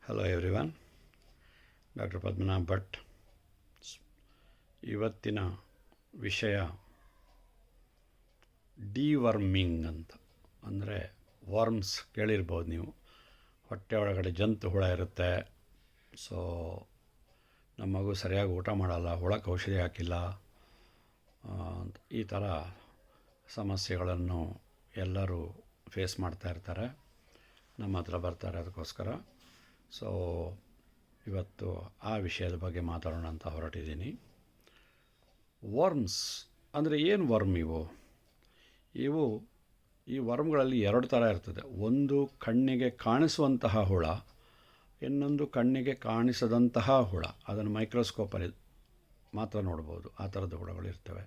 Hello everyone, doctor Padmanabh Bhat. ಇವತ್ತಿನ ವಿಷಯ deworming ಅಂತ. ಅಂದರೆ ವರ್ಮ್ಸ್ ಕೇಳಿರ್ಬೋದು ನೀವು. ಹೊಟ್ಟೆ ಒಳಗಡೆ ಜಂತು ಹುಳ ಇರುತ್ತೆ. ಸೊ ನಮ್ಮ ಮಗು ಸರಿಯಾಗಿ ಊಟ ಮಾಡಲ್ಲ, ಹುಳಕ್ಕೆ ಔಷಧಿ ಹಾಕಿಲ್ಲ, ಈ ಥರ ಸಮಸ್ಯೆಗಳನ್ನು ಎಲ್ಲರೂ ಫೇಸ್ ಮಾಡ್ತಾ ಇರ್ತಾರೆ. ನಮ್ಮ ಹತ್ರ ಬರ್ತಾರೆ ಅದಕ್ಕೋಸ್ಕರ. ಸೊ ಇವತ್ತು ಆ ವಿಷಯದ ಬಗ್ಗೆ ಮಾತಾಡೋಣ ಅಂತ ಹೊರಟಿದ್ದೀನಿ. ವರ್ಮ್ಸ್ ಅಂದರೆ ಏನು ವರ್ಮ್ ಈ ವರ್ಮ್ಗಳಲ್ಲಿ ಎರಡು ಥರ ಇರ್ತದೆ. ಒಂದು ಕಣ್ಣಿಗೆ ಕಾಣಿಸುವಂತಹ ಹುಳ, ಇನ್ನೊಂದು ಕಣ್ಣಿಗೆ ಕಾಣಿಸದಂತಹ ಹುಳ. ಅದನ್ನು ಮೈಕ್ರೋಸ್ಕೋಪಲ್ಲಿ ಮಾತ್ರ ನೋಡ್ಬೋದು. ಆ ಥರದ ಹುಳಗಳು ಇರ್ತವೆ.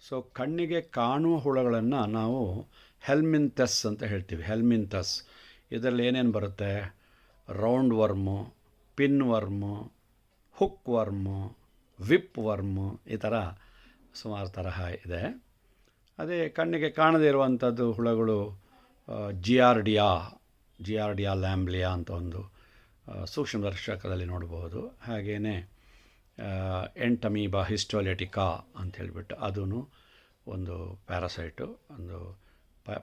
ಸೊ ಕಣ್ಣಿಗೆ ಕಾಣುವ ಹುಳಗಳನ್ನು ನಾವು ಹೆಲ್ಮಿಂಥಸ್ ಅಂತ ಹೇಳ್ತೀವಿ. ಹೆಲ್ಮಿಂಥಸ್ ಇದರಲ್ಲಿ ಏನೇನು ಬರುತ್ತೆ? Round worm, pin worm, hook worm, whip worm, ಈ ಥರ ಸುಮಾರು ತರಹ ಇದೆ. ಅದೇ ಕಣ್ಣಿಗೆ ಕಾಣದೇ ಇರುವಂಥದ್ದು ಹುಳಗಳು ಜಿಯಾರ್ಡಿಯಾ ಲ್ಯಾಂಬ್ಲಿಯಾ ಅಂತ ಒಂದು ಸೂಕ್ಷ್ಮದರ್ಶಕದಲ್ಲಿ ನೋಡ್ಬೋದು. ಹಾಗೆಯೇ ಎಂಟಮೀಬಾ ಹಿಸ್ಟೋಲಿಟಿಕಾ ಅಂತ ಹೇಳಿಬಿಟ್ಟು ಅದೂ ಒಂದು ಪ್ಯಾರಾಸೈಟು.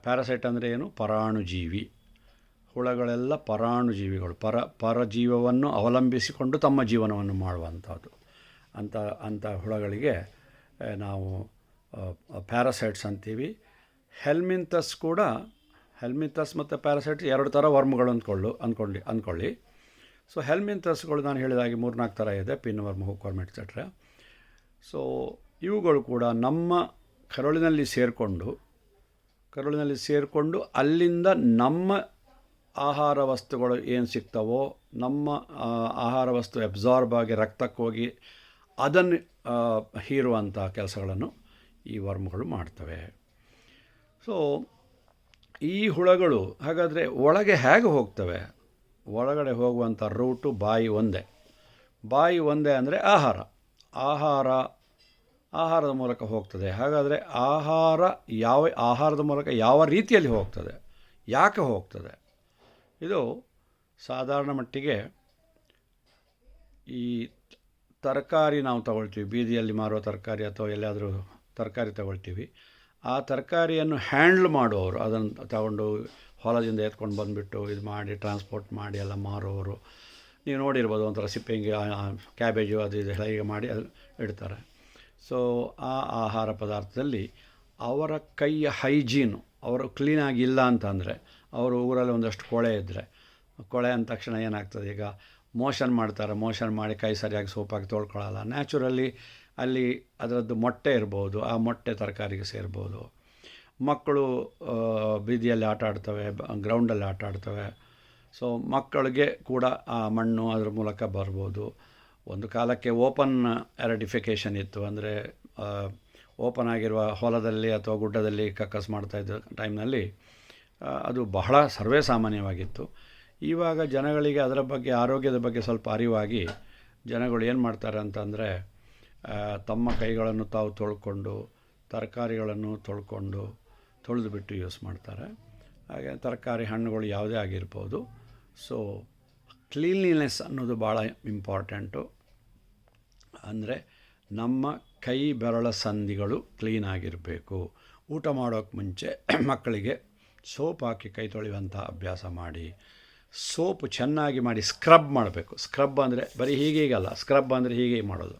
ಪ್ಯಾರಾಸೈಟ್ ಅಂದರೆ ಏನು? ಪರಾಣುಜೀವಿ. ಹುಳಗಳೆಲ್ಲ ಪರಾಣುಜೀವಿಗಳು, ಪರಜೀವವನ್ನು ಅವಲಂಬಿಸಿಕೊಂಡು ತಮ್ಮ ಜೀವನವನ್ನು ಮಾಡುವಂಥದ್ದು. ಅಂಥ ಹುಳಗಳಿಗೆ ನಾವು ಪ್ಯಾರಾಸೈಟ್ಸ್ ಅಂತೀವಿ. ಹೆಲ್ಮಿಂಥಸ್ ಮತ್ತು ಪ್ಯಾರಾಸೈಟ್ಸ್ ಎರಡು ಥರ ವರ್ಮ್ಗಳು ಅಂದ್ಕೊಳ್ಳಿ. ಸೊ ಹೆಲ್ಮಿಂಥಸ್ಗಳು ನಾನು ಹೇಳಿದಾಗೆ 3-4 ಥರ ಇದೆ: pin worm, hook worm, et cetera. So ಇವುಗಳು ಕೂಡ ನಮ್ಮ ಕರುಳಿನಲ್ಲಿ ಸೇರಿಕೊಂಡು ಅಲ್ಲಿಂದ ನಮ್ಮ ಆಹಾರ ವಸ್ತುಗಳು ಏನು ಸಿಗ್ತವೋ, ನಮ್ಮ ಆಹಾರ ವಸ್ತು ಅಬ್ಸಾರ್ಬ್ ಆಗಿ ರಕ್ತಕ್ಕೆ ಹೋಗಿ ಅದನ್ನು ಹೀರುವಂಥ ಕೆಲಸಗಳನ್ನು ಈ ವರ್ಮ್ಗಳು ಮಾಡ್ತವೆ. ಸೊ ಈ ಹುಳಗಳು ಹಾಗಾದರೆ ಒಳಗೆ ಹೇಗೆ ಹೋಗ್ತವೆ? ಒಳಗಡೆ ಹೋಗುವಂಥ ರೂಟು ಬಾಯಿ ಒಂದೇ ಅಂದರೆ ಆಹಾರದ ಮೂಲಕ ಹೋಗ್ತದೆ. ಹಾಗಾದರೆ ಆಹಾರದ ಮೂಲಕ ಯಾವ ರೀತಿಯಲ್ಲಿ ಹೋಗ್ತದೆ, ಯಾಕೆ ಹೋಗ್ತದೆ? ಇದು ಸಾಧಾರಣ ಮಟ್ಟಿಗೆ ಈ ತರಕಾರಿ ನಾವು ತಗೊಳ್ತೀವಿ, ಬೀದಿಯಲ್ಲಿ ಮಾರೋ ತರಕಾರಿ ಅಥವಾ ಎಲ್ಲಾದರೂ ತರಕಾರಿ ತಗೊಳ್ತೀವಿ. ಆ ತರಕಾರಿಯನ್ನು ಹ್ಯಾಂಡ್ಲ್ ಮಾಡುವವರು, ಅದನ್ನು ತಗೊಂಡು ಹೊಲದಿಂದ ಎತ್ಕೊಂಡು ಬಂದುಬಿಟ್ಟು ಇದು ಮಾಡಿ ಟ್ರಾನ್ಸ್ಪೋರ್ಟ್ ಮಾಡಿ ಎಲ್ಲ ಮಾರೋರು ನೀವು ನೋಡಿರ್ಬೋದು. ಒಂಥರ ಸಿಪ್ಪೆಂಗೆ ಕ್ಯಾಬೇಜು ಅದು ಇದು ಹೀಗೆ ಮಾಡಿ ಅದು ಇಡ್ತಾರೆ. ಸೊ ಆ ಆಹಾರ ಪದಾರ್ಥದಲ್ಲಿ ಅವರ ಕೈಯ ಹೈಜೀನು, ಅವರು ಕ್ಲೀನಾಗಿಲ್ಲ ಅಂತಂದರೆ, ಅವರು ಊರಲ್ಲಿ ಒಂದಷ್ಟು ಕೊಳೆ ಅಂದ ತಕ್ಷಣ ಏನಾಗ್ತದೆ, ಈಗ ಮೋಷನ್ ಮಾಡಿ ಕೈ ಸರಿಯಾಗಿ ಸೋಪಾಗಿ ತೊಳ್ಕೊಳ್ಳಲ್ಲ. ನ್ಯಾಚುರಲಿ ಅಲ್ಲಿ ಅದರದ್ದು ಮೊಟ್ಟೆ ಇರ್ಬೋದು, ಆ ಮೊಟ್ಟೆ ತರಕಾರಿಗೆ ಸೇರ್ಬೋದು. ಮಕ್ಕಳು ಬೀದಿಯಲ್ಲಿ ಆಟ ಆಡ್ತವೆ, ಗ್ರೌಂಡಲ್ಲಿ ಆಟ ಆಡ್ತವೆ. ಸೊ ಮಕ್ಕಳಿಗೆ ಕೂಡ ಆ ಮಣ್ಣು ಅದರ ಮೂಲಕ ಬರ್ಬೋದು. ಒಂದು ಕಾಲಕ್ಕೆ ಓಪನ್ ಎರಡಿಫಿಕೇಷನ್ ಇತ್ತು. ಅಂದರೆ ಓಪನ್ ಆಗಿರುವ ಹೊಲದಲ್ಲಿ ಅಥವಾ ಗುಡ್ಡದಲ್ಲಿ ಕಕ್ಕಸ್ ಮಾಡ್ತಾಯಿದ್ದ ಟೈಮ್ನಲ್ಲಿ ಅದು ಬಹಳ ಸರ್ವೇ ಸಾಮಾನ್ಯವಾಗಿತ್ತು. ಇವಾಗ ಜನಗಳಿಗೆ ಅದರ ಬಗ್ಗೆ, ಆರೋಗ್ಯದ ಬಗ್ಗೆ ಸ್ವಲ್ಪ ಅರಿವಾಗಿ ಜನಗಳು ಏನು ಮಾಡ್ತಾರೆ ಅಂತಂದರೆ, ತಮ್ಮ ಕೈಗಳನ್ನು ತಾವು ತರಕಾರಿಗಳನ್ನು ತೊಳೆದು ಬಿಟ್ಟು ಯೂಸ್ ಮಾಡ್ತಾರೆ. ಹಾಗೆ ತರಕಾರಿ, ಹಣ್ಣುಗಳು ಯಾವುದೇ ಆಗಿರ್ಬೋದು. ಸೊ ಕ್ಲೀನ್ಲಿನೆಸ್ ಅನ್ನೋದು ಭಾಳ ಇಂಪಾರ್ಟೆಂಟು. ಅಂದರೆ ನಮ್ಮ ಕೈ ಬೆರಳ ಸಂದಿಗಳು ಕ್ಲೀನಾಗಿರಬೇಕು. ಊಟ ಮಾಡೋಕ್ಕೆ ಮುಂಚೆ ಮಕ್ಕಳಿಗೆ ಸೋಪ್ ಹಾಕಿ ಕೈ ತೊಳೆಯುವಂಥ ಅಭ್ಯಾಸ ಮಾಡಿ. ಸೋಪ್ ಚೆನ್ನಾಗಿ ಮಾಡಿ ಸ್ಕ್ರಬ್ ಮಾಡಬೇಕು. ಸ್ಕ್ರಬ್ ಅಂದರೆ ಬರೀ ಹೀಗೀಗಲ್ಲ, ಸ್ಕ್ರಬ್ ಅಂದರೆ ಹೀಗೆ ಮಾಡೋದು.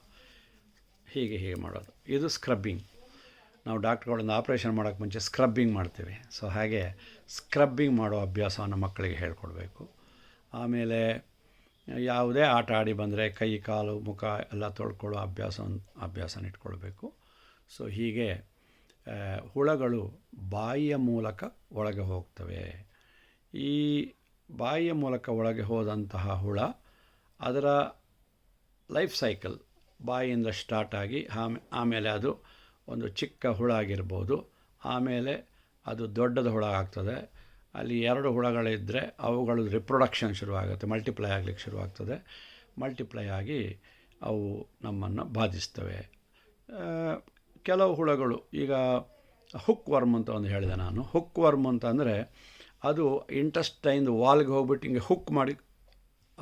ಇದು ಸ್ಕ್ರಬ್ಬಿಂಗ್. ನಾವು ಡಾಕ್ಟ್ರುಗಳಿಂದ ಆಪ್ರೇಷನ್ ಮಾಡೋಕ್ಕೆ ಮುಂಚೆ ಸ್ಕ್ರಬ್ಬಿಂಗ್ ಮಾಡ್ತೀವಿ. ಸೊ ಹಾಗೆ ಸ್ಕ್ರಬ್ಬಿಂಗ್ ಮಾಡೋ ಅಭ್ಯಾಸವನ್ನು ಮಕ್ಕಳಿಗೆ ಹೇಳ್ಕೊಡ್ಬೇಕು. ಆಮೇಲೆ ಯಾವುದೇ ಆಟ ಆಡಿ ಬಂದರೆ ಕೈ, ಕಾಲು, ಮುಖ ಎಲ್ಲ ತೊಳ್ಕೊಳ್ಳೋ ಅಭ್ಯಾಸನ ಇಟ್ಕೊಳ್ಬೇಕು. ಸೊ ಹೀಗೆ ಹುಳಗಳು ಬಾಯಿಯ ಮೂಲಕ ಒಳಗೆ ಹೋಗ್ತವೆ. ಈ ಬಾಯಿಯ ಮೂಲಕ ಒಳಗೆ ಹೋದಂತಹ ಹುಳ ಅದರ ಲೈಫ್ ಸೈಕಲ್ ಬಾಯಿಯಿಂದ ಸ್ಟಾರ್ಟ್ ಆಗಿ ಆಮೇಲೆ ಅದು ಒಂದು ಚಿಕ್ಕ ಹುಳ ಆಗಿರ್ಬೋದು. ಆಮೇಲೆ ಅದು ದೊಡ್ಡದ ಹುಳ ಆಗ್ತದೆ. ಅಲ್ಲಿ 2 ಹುಳಗಳಿದ್ದರೆ ಅವುಗಳು ರಿಪ್ರೊಡಕ್ಷನ್ ಶುರುವಾಗುತ್ತೆ, ಮಲ್ಟಿಪ್ಲೈ ಆಗಲಿಕ್ಕೆ ಶುರುವಾಗ್ತದೆ. ಮಲ್ಟಿಪ್ಲೈ ಆಗಿ ಅವು ನಮ್ಮನ್ನು ಬಾಧಿಸ್ತವೆ. ಕೆಲವು ಹುಳಗಳು, ಈಗ ಹುಕ್ ವರ್ಮ್ ಅಂತ ಒಂದು ಹೇಳಿದೆ ನಾನು. ಹುಕ್ ವರ್ಮ್ ಅಂತ ಅಂದರೆ ಅದು ಇಂಟೆಸ್ಟೈನ್ ವಾಲ್ಗೆ ಹೋಗ್ಬಿಟ್ಟು ಹಿಂಗೆ ಹುಕ್ ಮಾಡಿ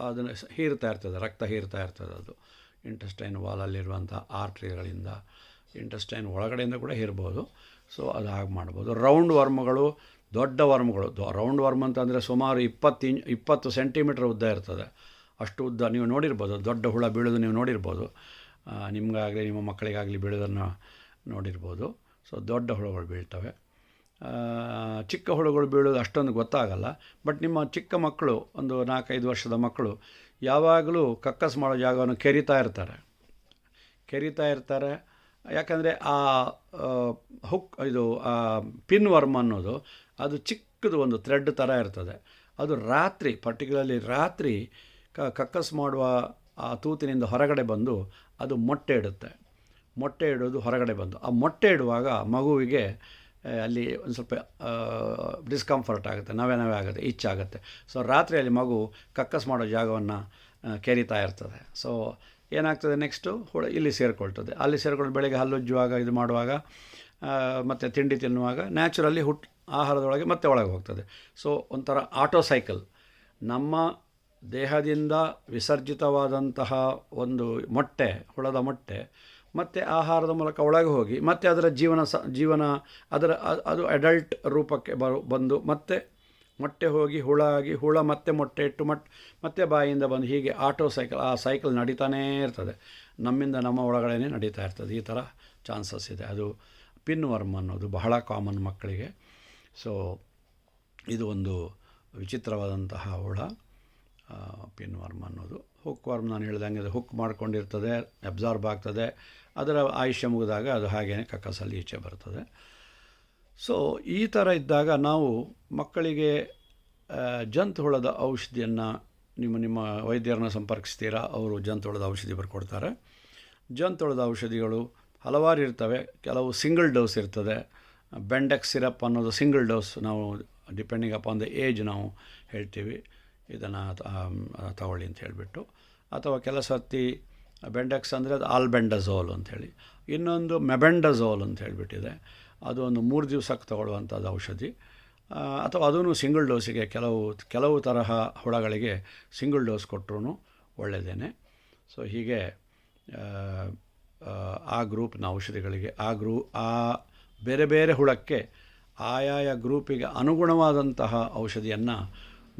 ಅದನ್ನು ಹೀರ್ತಾ ಇರ್ತದೆ, ರಕ್ತ ಹೀರ್ತಾ ಇರ್ತದೆ. ಅದು ಇಂಟೆಸ್ಟೈನ್ ವಾಲಲ್ಲಿರುವಂಥ ಆರ್ಟ್ರಿಗಳಿಂದ, ಇಂಟೆಸ್ಟೈನ್ ಒಳಗಡೆಯಿಂದ ಕೂಡ ಹೀರ್ಬೋದು. ಸೊ ಅದು ಹಾಗೆ ಮಾಡ್ಬೋದು. ರೌಂಡ್ ವರ್ಮ್ಗಳು, ದೊಡ್ಡ ವರ್ಮ್ಗಳು, ರೌಂಡ್ ವರ್ಮ್ ಅಂತಂದರೆ ಸುಮಾರು 20 ಸೆಂಟಿಮೀಟ್ರ್ ಉದ್ದ ಇರ್ತದೆ. ಅಷ್ಟು ಉದ್ದ ನೀವು ನೋಡಿರ್ಬೋದು. ದೊಡ್ಡ ಹುಳ ಬೀಳೋದು ನೀವು ನೋಡಿರ್ಬೋದು, ನಿಮಗಾಗಲಿ ನಿಮ್ಮ ಮಕ್ಕಳಿಗಾಗಲಿ ಬೀಳೋದನ್ನು ನೋಡಿರ್ಬೋದು. ಸೊ ದೊಡ್ಡ ಹುಳುಗಳು ಬೀಳ್ತವೆ. ಚಿಕ್ಕ ಹುಳುಗಳು ಬೀಳೋದು ಅಷ್ಟೊಂದು ಗೊತ್ತಾಗಲ್ಲ. ಬಟ್ ನಿಮ್ಮ ಚಿಕ್ಕ ಮಕ್ಕಳು, ಒಂದು 4-5 ವರ್ಷದ ಮಕ್ಕಳು ಯಾವಾಗಲೂ ಕಕ್ಕಸ್ ಮಾಡೋ ಜಾಗವನ್ನು ಕೆರಿತಾ ಇರ್ತಾರೆ. ಯಾಕಂದರೆ ಆ ಇದು ಪಿನ್ ವರ್ಮ್ ಅನ್ನೋದು ಅದು ಚಿಕ್ಕದು ಒಂದು ಥ್ರೆಡ್ ಥರ ಇರ್ತದೆ. ಅದು ರಾತ್ರಿ, ಪರ್ಟಿಕ್ಯುಲರ್ಲಿ ರಾತ್ರಿ ಕಕ್ಕಸ್ ಮಾಡುವ ಆ ತೂತಿನಿಂದ ಹೊರಗಡೆ ಬಂದು ಅದು ಮೊಟ್ಟೆ ಇಡೋದು ಹೊರಗಡೆ ಬಂದು, ಆ ಮೊಟ್ಟೆ ಇಡುವಾಗ ಮಗುವಿಗೆ ಅಲ್ಲಿ ಒಂದು ಸ್ವಲ್ಪ ಡಿಸ್ಕಂಫರ್ಟ್ ಆಗುತ್ತೆ, ನವೆ ಆಗುತ್ತೆ, ಇಚ್ಚಾಗುತ್ತೆ. ಸೊ ರಾತ್ರಿಯಲ್ಲಿ ಮಗು ಕಕ್ಕಸ್ ಮಾಡೋ ಜಾಗವನ್ನು ಕೆರಿತಾ ಇರ್ತದೆ. ಸೊ ಏನಾಗ್ತದೆ, ನೆಕ್ಸ್ಟು ಇಲ್ಲಿ ಸೇರಿಕೊಳ್ತದೆ. ಅಲ್ಲಿ ಸೇರಿಕೊಂಡು ಬೆಳಗ್ಗೆ ಹಲ್ಲುಜ್ಜುವಾಗ, ಇದು ಮಾಡುವಾಗ, ಮತ್ತು ತಿಂಡಿ ತಿನ್ನುವಾಗ ನ್ಯಾಚುರಲಿ ಆಹಾರದೊಳಗೆ ಮತ್ತೆ ಒಳಗೆ ಹೋಗ್ತದೆ. ಸೊ ಒಂಥರ ಆಟೋ ಸೈಕಲ್. ನಮ್ಮ ದೇಹದಿಂದ ವಿಸರ್ಜಿತವಾದಂತಹ ಒಂದು ಮೊಟ್ಟೆ, ಹುಳದ ಮೊಟ್ಟೆ, ಮತ್ತು ಆಹಾರದ ಮೂಲಕ ಒಳಗೆ ಹೋಗಿ ಮತ್ತೆ ಅದರ ಜೀವನ ಅದು ಅಡಲ್ಟ್ ರೂಪಕ್ಕೆ ಬಂದು ಮತ್ತೆ ಮೊಟ್ಟೆ ಹೋಗಿ ಹುಳ ಆಗಿ, ಹುಳ ಮತ್ತೆ ಮೊಟ್ಟೆ ಇಟ್ಟು ಮತ್ತೆ ಬಾಯಿಯಿಂದ ಬಂದು, ಹೀಗೆ ಆಟೋ ಸೈಕಲ್, ಆ ಸೈಕಲ್ ನಡೀತಾನೇ ಇರ್ತದೆ. ನಮ್ಮಿಂದ ನಮ್ಮ ಒಳಗಡೆ ನಡೀತಾ ಇರ್ತದೆ. ಈ ಥರ ಚಾನ್ಸಸ್ ಇದೆ. ಅದು ಪಿನ್ ವರ್ಮ್ ಅನ್ನೋದು ಬಹಳ ಕಾಮನ್ ಮಕ್ಕಳಿಗೆ. ಸೊ ಇದು ಒಂದು ವಿಚಿತ್ರವಾದಂತಹ ಹುಳ, ಪಿನ್ ವರ್ಮ್ ಅನ್ನೋದು. ಹುಕ್ ವರ್ಮ್ ನಾನು ಹೇಳ್ದಂಗೆ ಅದು ಹುಕ್ ಮಾಡ್ಕೊಂಡಿರ್ತದೆ, ಅಬ್ಸಾರ್ಬ್ ಆಗ್ತದೆ. ಅದರ ಆಯುಷ್ಯ ಮುಗಿದಾಗ ಅದು ಹಾಗೇ ಕಕ್ಕಸಲ್ಲಿ ಈಚೆ ಬರ್ತದೆ. ಸೊ ಈ ಥರ ಇದ್ದಾಗ ನಾವು ಮಕ್ಕಳಿಗೆ ಜಂತು ಹುಳದ ಔಷಧಿಯನ್ನು ನಿಮ್ಮ ವೈದ್ಯರನ್ನು ಸಂಪರ್ಕಿಸ್ತೀರಾ, ಅವರು ಜಂತು ಹುಳದ ಔಷಧಿ ಬರ್ಕೊಡ್ತಾರೆ. ಜಂತು ಹುಳದ ಔಷಧಿಗಳು ಹಲವಾರು ಇರ್ತವೆ. ಕೆಲವು ಸಿಂಗಲ್ ಡೋಸ್ ಇರ್ತದೆ. ಬೆಂಡೆಕ್ಸ್ ಸಿರಪ್ ಅನ್ನೋದು ಸಿಂಗಲ್ ಡೋಸ್, ನಾವು ಡಿಪೆಂಡಿಂಗ್ ಅಪಾನ್ ದ ಏಜ್ ನಾವು ಹೇಳ್ತೀವಿ ಇದನ್ನು ತಗೊಳ್ಳಿ ಅಂತ ಹೇಳಿಬಿಟ್ಟು. ಅಥವಾ ಕೆಲವು ಸರ್ತಿ ಬೆಂಡೆಕ್ಸ್ ಅಂದರೆ ಅದು ಆಲ್ಬೆಂಡಝೋಲ್ ಅಂಥೇಳಿ, ಇನ್ನೊಂದು ಮೆಬೆಂಡಝೋಲ್ ಅಂತ ಹೇಳಿಬಿಟ್ಟಿದೆ. ಅದು ಒಂದು 3 ದಿವಸಕ್ಕೆ ತಗೊಳ್ಳುವಂಥದ್ದು ಔಷಧಿ. ಅಥವಾ ಅದೂ ಸಿಂಗಲ್ ಡೋಸಿಗೆ ಕೆಲವು ತರಹ ಹುಳಗಳಿಗೆ ಸಿಂಗಲ್ ಡೋಸ್ ಕೊಟ್ಟರು ಒಳ್ಳೆಯದೇನೆ. ಸೊ ಹೀಗೆ ಆ ಗ್ರೂಪ್ನ ಔಷಧಿಗಳಿಗೆ ಆ ಬೇರೆ ಬೇರೆ ಹುಳಕ್ಕೆ ಆಯಾಯ ಗ್ರೂಪಿಗೆ ಅನುಗುಣವಾದಂತಹ ಔಷಧಿಯನ್ನು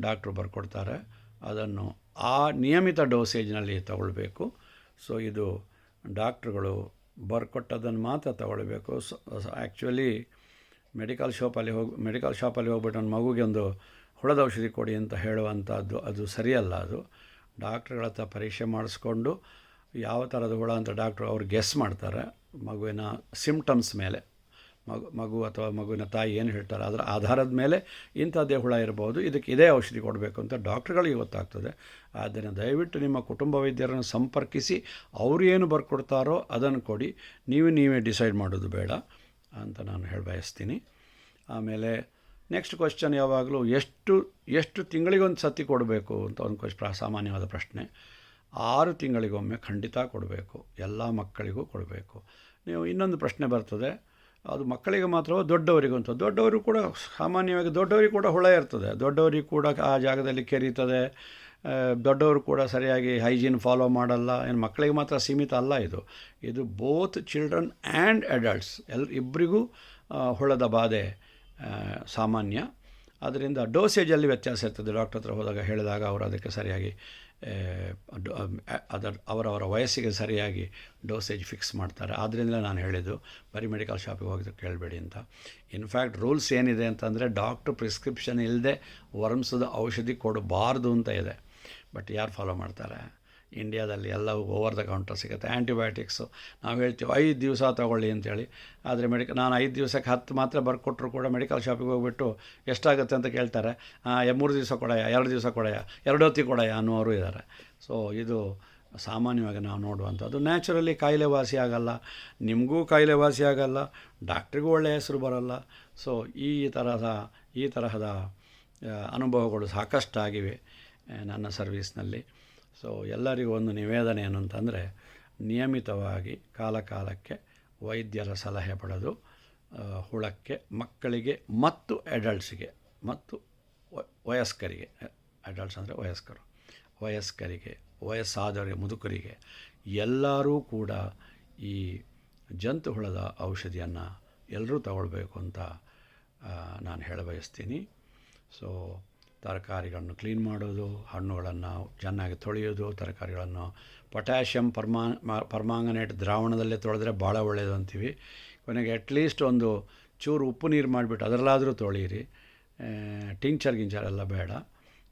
ಡಾಕ್ಟ್ರು ಬರ್ಕೊಡ್ತಾರೆ. ಅದನ್ನು ಆ ನಿಯಮಿತ ಡೋಸೇಜ್ನಲ್ಲಿ ತಗೊಳ್ಬೇಕು. ಸೊ ಇದು ಡಾಕ್ಟ್ರುಗಳು ಬರ್ಕೊಟ್ಟದನ್ನು ಮಾತ್ರ ತಗೊಳ್ಬೇಕು. ಆ್ಯಕ್ಚುಲಿ ಮೆಡಿಕಲ್ ಶಾಪಲ್ಲಿ ಹೋಗ್ಬಿಟ್ಟು ನನ್ನ ಮಗುಗೆ ಒಂದು ಹುಳದ ಔಷಧಿ ಕೊಡಿ ಅಂತ ಹೇಳುವಂಥದ್ದು ಅದು ಸರಿಯಲ್ಲ. ಅದು ಡಾಕ್ಟ್ರುಗಳ ಹತ್ರ ಪರೀಕ್ಷೆ ಮಾಡಿಸ್ಕೊಂಡು ಯಾವ ಥರದ ಹುಳ ಅಂತ ಡಾಕ್ಟ್ರು ಅವ್ರು ಗೆಸ್ ಮಾಡ್ತಾರೆ. ಮಗುವಿನ ಸಿಮ್ಟಮ್ಸ್ ಮೇಲೆ, ಮಗು ಅಥವಾ ಮಗುವಿನ ತಾಯಿ ಏನು ಹೇಳ್ತಾರೆ ಅದರ ಆಧಾರದ ಮೇಲೆ ಇಂಥದ್ದೇ ಹುಳ ಇರ್ಬೋದು, ಇದಕ್ಕೆ ಇದೇ ಔಷಧಿ ಕೊಡಬೇಕು ಅಂತ ಡಾಕ್ಟ್ರುಗಳಿಗೆ ಗೊತ್ತಾಗ್ತದೆ. ಆದ್ದರಿಂದ ದಯವಿಟ್ಟು ನಿಮ್ಮ ಕುಟುಂಬ ವೈದ್ಯರನ್ನು ಸಂಪರ್ಕಿಸಿ ಅವರು ಏನು ಬರ್ಕೊಡ್ತಾರೋ ಅದನ್ನು ಕೊಡಿ. ನೀವೇ ಡಿಸೈಡ್ ಮಾಡೋದು ಬೇಡ ಅಂತ ನಾನು ಬಯಸ್ತೀನಿ. ಆಮೇಲೆ ನೆಕ್ಸ್ಟ್ ಕ್ವಶ್ಚನ್ ಯಾವಾಗಲೂ ಎಷ್ಟು ತಿಂಗಳಿಗೊಂದು ಸತಿ ಕೊಡಬೇಕು ಅಂತ ಒಂದು ಸಾಮಾನ್ಯವಾದ ಪ್ರಶ್ನೆ. 6 ತಿಂಗಳಿಗೊಮ್ಮೆ ಖಂಡಿತ ಕೊಡಬೇಕು, ಎಲ್ಲ ಮಕ್ಕಳಿಗೂ ಕೊಡಬೇಕು. ನೀವು ಇನ್ನೊಂದು ಪ್ರಶ್ನೆ ಬರ್ತದೆ, ಅದು ಮಕ್ಕಳಿಗೆ ಮಾತ್ರ ದೊಡ್ಡವರಿಗೂ ಅಂತ. ದೊಡ್ಡವರು ಕೂಡ ಸಾಮಾನ್ಯವಾಗಿ ದೊಡ್ಡವರಿಗೆ ಕೂಡ ಹುಳ ಇರ್ತದೆ, ದೊಡ್ಡವರಿಗೆ ಕೂಡ ಆ ಜಾಗದಲ್ಲಿ ಕೆರೀತದೆ. ದೊಡ್ಡವರು ಕೂಡ ಸರಿಯಾಗಿ ಹೈಜೀನ್ ಫಾಲೋ ಮಾಡಲ್ಲ. ಏನು ಮಕ್ಕಳಿಗೆ ಮಾತ್ರ ಸೀಮಿತ ಅಲ್ಲ ಇದು ಬೋತ್ ಚಿಲ್ಡ್ರನ್ ಆ್ಯಂಡ್ ಅಡಲ್ಟ್ಸ್ ಇಬ್ಬರಿಗೂ ಹುಳದ ಬಾಧೆ ಸಾಮಾನ್ಯ. ಅದರಿಂದ ಡೋಸೇಜಲ್ಲಿ ವ್ಯತ್ಯಾಸ ಇರ್ತದೆ. ಡಾಕ್ಟರ್ ಹತ್ರ ಹೋದಾಗ ಹೇಳಿದಾಗ ಅವರು ಅದಕ್ಕೆ ಸರಿಯಾಗಿ ಅವರವರ ವಯಸ್ಸಿಗೆ ಸರಿಯಾಗಿ ಡೋಸೇಜ್ ಫಿಕ್ಸ್ ಮಾಡ್ತಾರೆ. ಆದ್ದರಿಂದ ನಾನು ಹೇಳಿದ್ದು ಬರೀ ಮೆಡಿಕಲ್ ಶಾಪಿಗೆ ಹೋಗಿದ್ದು ಕೇಳಬೇಡಿ ಅಂತ. ಇನ್ಫ್ಯಾಕ್ಟ್ ರೂಲ್ಸ್ ಏನಿದೆ ಅಂತಂದರೆ ಡಾಕ್ಟ್ರ್ ಪ್ರಿಸ್ಕ್ರಿಪ್ಷನ್ ಇಲ್ಲದೆ ವರ್ಮ್ಸದ ಔಷಧಿ ಕೊಡಬಾರ್ದು ಅಂತ ಇದೆ. ಬಟ್ ಯಾರು ಫಾಲೋ ಮಾಡ್ತಾರೆ? ಇಂಡಿಯಾದಲ್ಲಿ ಎಲ್ಲವೂ ಓವರ್ ದ ಕೌಂಟರ್ ಸಿಗುತ್ತೆ. ಆ್ಯಂಟಿಬಯೋಟಿಕ್ಸು ನಾವು ಹೇಳ್ತೀವಿ 5 ದಿವಸ ತೊಗೊಳ್ಳಿ ಅಂತೇಳಿ. ಆದರೆ ನಾನು 5 ದಿವಸಕ್ಕೆ 10 ಮಾತ್ರೆ ಬರ್ಕೊಟ್ರು ಕೂಡ ಮೆಡಿಕಲ್ ಶಾಪಿಗೆ ಹೋಗ್ಬಿಟ್ಟು ಎಷ್ಟಾಗುತ್ತೆ ಅಂತ ಕೇಳ್ತಾರೆ. 3 ದಿವಸ ಕೊಡಯ್ಯ, 2 ದಿವಸ ಕೊಡಯ್ಯ, 2 ಹೊತ್ತಿಗೆ ಕೊಡಯ್ಯ ಅನ್ನೋರು ಇದ್ದಾರೆ. ಸೊ ಇದು ಸಾಮಾನ್ಯವಾಗಿ ನಾವು ನೋಡುವಂಥದ್ದು. ನ್ಯಾಚುರಲಿ ಕಾಯಿಲೆ ವಾಸಿ ಆಗಲ್ಲ, ನಿಮಗೂ ಕಾಯಿಲೆ ವಾಸಿ ಆಗಲ್ಲ, ಡಾಕ್ಟ್ರಿಗೂ ಒಳ್ಳೆಯ ಹೆಸರು ಬರಲ್ಲ. ಸೊ ಈ ತರಹದ ಅನುಭವಗಳು ಸಾಕಷ್ಟಾಗಿವೆ ನನ್ನ ಸರ್ವೀಸ್ನಲ್ಲಿ. ಸೊ ಎಲ್ಲರಿಗೂ ಒಂದು ನಿವೇದನೆ ಏನು ಅಂತಂದರೆ, ನಿಯಮಿತವಾಗಿ ಕಾಲಕ್ಕೆ ವೈದ್ಯರ ಸಲಹೆ ಪಡೆದು ಹುಳಕ್ಕೆ, ಮಕ್ಕಳಿಗೆ ಮತ್ತು ಅಡಲ್ಟ್ಸಿಗೆ ಮತ್ತು ವಯಸ್ಕರಿಗೆ, ಅಡಲ್ಟ್ಸ್ ಅಂದರೆ ವಯಸ್ಕರು, ವಯಸ್ಕರಿಗೆ, ವಯಸ್ಸಾದವರಿಗೆ, ಮುದುಕರಿಗೆ ಎಲ್ಲರೂ ಕೂಡ ಈ ಜಂತು ಹುಳದ ಔಷಧಿಯನ್ನು ಎಲ್ಲರೂ ತಗೊಳ್ಬೇಕು ಅಂತ ನಾನು ಹೇಳಬಯಸ್ತೀನಿ. ಸೊ ತರಕಾರಿಗಳನ್ನು ಕ್ಲೀನ್ ಮಾಡೋದು, ಹಣ್ಣುಗಳನ್ನು ಚೆನ್ನಾಗಿ ತೊಳೆಯೋದು, ತರಕಾರಿಗಳನ್ನು ಪೊಟ್ಯಾಷಿಯಮ್ ಪರ್ಮಾಂಗನೇಟ್ ದ್ರಾವಣದಲ್ಲೇ ತೊಳೆದ್ರೆ ಭಾಳ ಒಳ್ಳೆಯದು ಅಂತೀವಿ. ಕೊನೆಗೆ ಅಟ್ಲೀಸ್ಟ್ ಒಂದು ಚೂರು ಉಪ್ಪು ನೀರು ಮಾಡಿಬಿಟ್ಟು ಅದರಲ್ಲಾದರೂ ತೊಳೀರಿ. ಟಿಂಕ್ಚರ್ ಗಿಂಚರ್ ಎಲ್ಲ ಬೇಡ.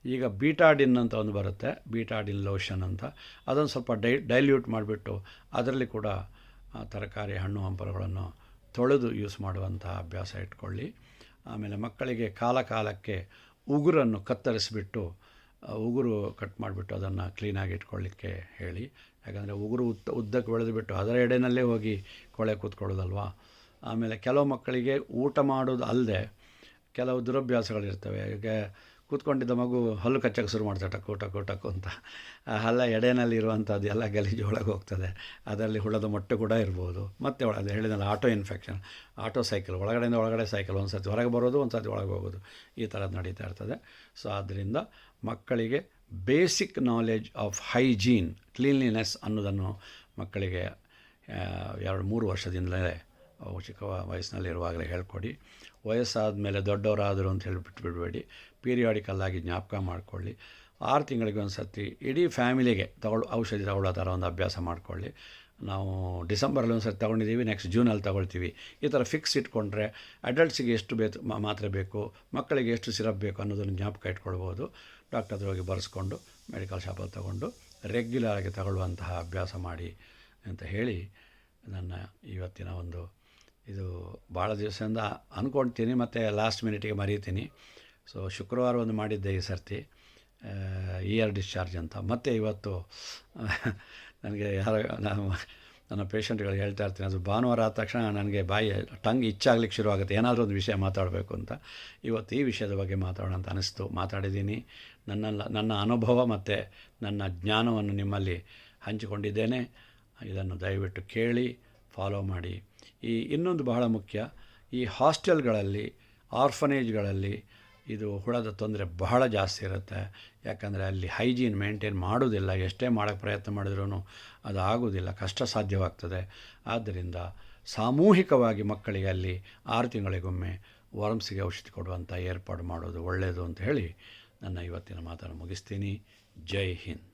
ಈಗ ಬೀಟಾಡಿನ್ ಅಂತ ಒಂದು ಬರುತ್ತೆ, ಬೀಟಾಡಿನ್ ಲೋಷನ್ ಅಂತ, ಅದನ್ನು ಸ್ವಲ್ಪ ಡೈಲ್ಯೂಟ್ ಮಾಡಿಬಿಟ್ಟು ಅದರಲ್ಲಿ ಕೂಡ ತರಕಾರಿ, ಹಣ್ಣು ಹಂಪಲುಗಳನ್ನು ತೊಳೆದು ಯೂಸ್ ಮಾಡುವಂಥ ಅಭ್ಯಾಸ ಇಟ್ಕೊಳ್ಳಿ. ಆಮೇಲೆ ಮಕ್ಕಳಿಗೆ ಕಾಲಕ್ಕೆ ಉಗುರನ್ನು ಕತ್ತರಿಸಿಬಿಟ್ಟು ಉಗುರು ಕಟ್ ಮಾಡಿಬಿಟ್ಟು ಅದನ್ನು ಕ್ಲೀನಾಗಿ ಇಟ್ಕೊಳ್ಳಿಕ್ಕೆ ಹೇಳಿ. ಯಾಕಂದರೆ ಉಗುರು ಉದ್ದಕ್ಕೆ ಬೆಳೆದುಬಿಟ್ಟು ಅದರ ಎಡೆನಲ್ಲೇ ಹೋಗಿ ಕೊಳೆ ಕೂತ್ಕೊಳ್ಳೋದಲ್ವ. ಆಮೇಲೆ ಕೆಲವು ಮಕ್ಕಳಿಗೆ ಊಟ ಮಾಡೋದು ಅಲ್ಲದೆ ಕೆಲವು ದುರಭ್ಯಾಸಗಳಿರ್ತವೆ. ಈಗ ಕೂತ್ಕೊಂಡಿದ್ದ ಮಗು ಹಲ್ಲು ಕಚ್ಚಕ್ಕೆ ಶುರು ಮಾಡ್ತಾರೆ, ಟಕ್ಕು ಅಂತ. ಆ ಹಲ್ಲ ಎಡೆನಲ್ಲಿ ಇರುವಂಥದ್ದು ಎಲ್ಲ ಗಲೀಜು ಒಳಗೆ ಹೋಗ್ತದೆ. ಅದರಲ್ಲಿ ಹುಳದ ಮೊಟ್ಟೆ ಕೂಡ ಇರ್ಬೋದು. ಮತ್ತು ಒಳಗೆ ಹೇಳಿದ್ನಲ್ಲ, ಆಟೋ ಇನ್ಫೆಕ್ಷನ್, ಆಟೋ ಸೈಕಲ್, ಒಳಗಡೆಯಿಂದ ಒಳಗಡೆ ಸೈಕಲ್, ಒಂದು ಸರ್ತಿ ಹೊರಗೆ ಬರೋದು, ಒಂದು ಸರ್ತಿ ಒಳಗೆ ಹೋಗೋದು, ಈ ಥರದ್ದು ನಡೀತಾ ಇರ್ತದೆ. ಸೊ ಆದ್ದರಿಂದ ಮಕ್ಕಳಿಗೆ basic knowledge of hygiene, cleanliness ಅನ್ನೋದನ್ನು ಮಕ್ಕಳಿಗೆ 2-3 ವರ್ಷದಿಂದಲೇ ಚಿಕ್ಕ ವಯಸ್ಸಿನಲ್ಲಿರುವಾಗಲೇ ಹೇಳ್ಕೊಡಿ. ವಯಸ್ಸಾದ ಮೇಲೆ ದೊಡ್ಡವರಾದರು ಅಂತ ಹೇಳಿಬಿಟ್ಬಿಡಬೇಡಿ. ಪೀರಿಯಾಡಿಕಲ್ಲಾಗಿ ಜ್ಞಾಪಕ ಮಾಡಿಕೊಳ್ಳಿ. 6 ತಿಂಗಳಿಗೆ ಒಂದು ಸರ್ತಿ ಇಡೀ ಫ್ಯಾಮಿಲಿಗೆ ಔಷಧಿ ತಗೊಳ್ಳೋ ಥರ ಒಂದು ಅಭ್ಯಾಸ ಮಾಡಿಕೊಳ್ಳಿ. ನಾವು ಡಿಸೆಂಬರಲ್ಲಿ ಒಂದು ಸರ್ತಿ ತೊಗೊಂಡಿದ್ದೀವಿ, ನೆಕ್ಸ್ಟ್ ಜೂನಲ್ಲಿ ತೊಗೊಳ್ತೀವಿ. ಈ ಥರ ಫಿಕ್ಸ್ ಇಟ್ಕೊಂಡ್ರೆ ಅಡಲ್ಟ್ಸಿಗೆ ಎಷ್ಟು ಮಾತ್ರೆ ಬೇಕು, ಮಕ್ಕಳಿಗೆ ಎಷ್ಟು ಸಿರಪ್ ಬೇಕು ಅನ್ನೋದನ್ನು ಜ್ಞಾಪಕ ಇಟ್ಕೊಳ್ಬೋದು. ಡಾಕ್ಟರ್ ಹತ್ರ ಹೋಗಿ ಬರೆಸ್ಕೊಂಡು ಮೆಡಿಕಲ್ ಶಾಪಲ್ಲಿ ತೊಗೊಂಡು ರೆಗ್ಯುಲರಾಗಿ ತಗೊಳ್ಳುವಂತಹ ಅಭ್ಯಾಸ ಮಾಡಿ ಅಂತ ಹೇಳಿ ನನ್ನ ಇವತ್ತಿನ ಒಂದು ಇದು ಭಾಳ ದಿವಸದಿಂದ ಅಂದ್ಕೊಳ್ತೀನಿ, ಮತ್ತು ಲಾಸ್ಟ್ ಮಿನಿಟಿಗೆ ಮರೀತೀನಿ. ಸೊ ಶುಕ್ರವಾರ ಒಂದು ಮಾಡಿದ್ದೆ ಈ ಸರ್ತಿ, ಇಯರ್ ಡಿಸ್ಚಾರ್ಜ್ ಅಂತ. ಮತ್ತು ಇವತ್ತು ನನಗೆ ನನ್ನ ಪೇಷಂಟ್ಗಳಿಗೆ ಹೇಳ್ತಾ ಇರ್ತೀನಿ, ಅದು ಭಾನುವಾರ ಆದ ತಕ್ಷಣ ನನಗೆ ಟಂಗ್ ಇಚ್ಚಾಗ್ಲಿಕ್ಕೆ ಶುರುವಾಗುತ್ತೆ, ಏನಾದರೂ ಒಂದು ವಿಷಯ ಮಾತಾಡಬೇಕು ಅಂತ. ಇವತ್ತು ಈ ವಿಷಯದ ಬಗ್ಗೆ ಮಾತಾಡೋಣ ಅಂತ ಅನಿಸ್ತು, ಮಾತಾಡಿದ್ದೀನಿ. ನನ್ನ ಅನುಭವ ಮತ್ತು ನನ್ನ ಜ್ಞಾನವನ್ನು ನಿಮ್ಮಲ್ಲಿ ಹಂಚಿಕೊಂಡಿದ್ದೇನೆ. ಇದನ್ನು ದಯವಿಟ್ಟು ಕೇಳಿ ಫಾಲೋ ಮಾಡಿ. ಇನ್ನೊಂದು ಬಹಳ ಮುಖ್ಯ, ಈ ಹಾಸ್ಟೆಲ್ಗಳಲ್ಲಿ, ಆರ್ಫನೇಜ್ಗಳಲ್ಲಿ ಇದು ಹುಳದ ತೊಂದರೆ ಬಹಳ ಜಾಸ್ತಿ ಇರುತ್ತೆ. ಯಾಕಂದರೆ ಅಲ್ಲಿ ಹೈಜೀನ್ ಮೇಂಟೈನ್ ಮಾಡೋದಿಲ್ಲ. ಎಷ್ಟೇ ಮಾಡೋಕ್ಕೆ ಪ್ರಯತ್ನ ಮಾಡಿದ್ರೂ ಅದು ಆಗೋದಿಲ್ಲ, ಕಷ್ಟ ಸಾಧ್ಯವಾಗ್ತದೆ. ಆದ್ದರಿಂದ ಸಾಮೂಹಿಕವಾಗಿ ಮಕ್ಕಳಿಗೆ ಅಲ್ಲಿ 6 ತಿಂಗಳಿಗೊಮ್ಮೆ ವರ್ಮ್ಸಿಗೆ ಔಷಧಿ ಕೊಡುವಂಥ ಏರ್ಪಾಡು ಮಾಡೋದು ಒಳ್ಳೆಯದು ಅಂತ ಹೇಳಿ ನನ್ನ ಇವತ್ತಿನ ಮಾತನ್ನು ಮುಗಿಸ್ತೀನಿ. ಜೈ ಹಿಂದ್.